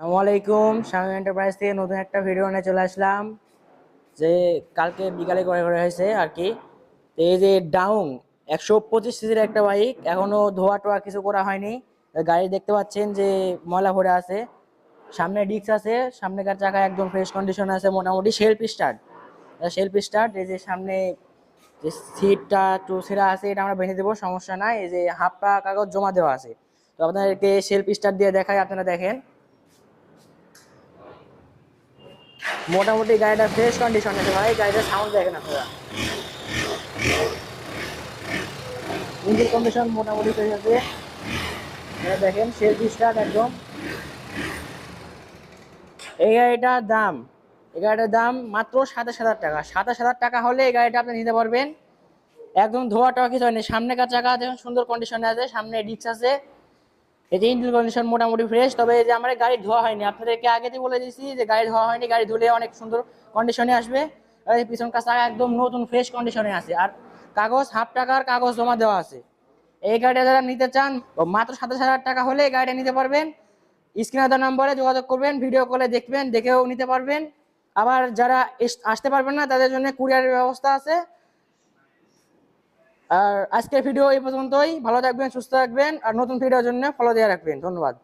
আসসালামু আলাইকুম। শামীম এন্টারপ্রাইজ থেকে নতুন একটা ভিডিও নিয়ে চলে আসলাম। যে কালকে বিকালে করে করে হয়েছে আর কি। তো এই যে ডাউন 125 সিসির একটা বাইক, এখনো ধোয়া টোয়া কিছু করা হয়নি। গাড়ি দেখতে পাচ্ছেন যে ময়লা ভরে আছে। সামনে ডিস্ক আছে, সামনেকার চাকা একদম ফ্রেশ কন্ডিশন আছে, মোটামুটি সেলফ স্টার্ট। এই যে সামনে যে সিটটা একটু ছেঁড়া আছে, এটা আমরা ভেঙে দেবো, সমস্যা নাই। এই যে হাফটা কাগজ জমা দেওয়া আছে। তো আপনাদেরকে সেলফ স্টার্ট দিয়ে দেখাই, আপনারা দেখেন। মোটামুটি গাড়িটা ফ্রেশ কন্ডিশন আছে ভাই। গাড়িটার সাউন্ড দেখেন আপনারা, ইঞ্জিন কন্ডিশন মোটামুটি ফ্রেশ আছে। দেখেন সেলফ স্টার্ট একদম। এই গাড়িটার দাম মাত্র 27,000 টাকা। 27,000 টাকা হলে এই গাড়িটা আপনি নিতে পারবেন। একদম ধোয়া টোয়া কিছু হয়নি। সামনেকার চাকা দেখুন সুন্দর কন্ডিশনে আছে, সামনে ডিস্ক আছে। এই যে ইঞ্জিন কন্ডিশন মোটামুটি ফ্রেশ। তবে এই যে আমার গাড়ি ধোয়া হয়নি, আপনাদেরকে আগেতে বলে দিয়েছি যে গাড়ি ধোয়া হয়নি। গাড়ি ধুলে অনেক সুন্দর কন্ডিশনে আসবে। আর এই পিছনকার চাকা একদম নতুন ফ্রেশ কন্ডিশনে আছে। আর কাগজ হাফ টাকার কাগজ জমা দেওয়া আছে। এই গাড়িটা যারা নিতে চান মাত্র 27,000 টাকা হলে এই গাড়িটা নিতে পারবেন। স্ক্রিনে দেওয়া নম্বরে যোগাযোগ করবেন, ভিডিও কলে দেখবেন, দেখেও নিতে পারবেন। আবার যারা আসতে পারবেন না তাদের জন্য কুরিয়ারের ব্যবস্থা আছে। আর আজকের ভিডিও এই পর্যন্তই। ভালো থাকবেন, সুস্থ থাকবেন, আর নতুন ভিডিওর জন্য ফলো দিয়ে রাখবেন। ধন্যবাদ।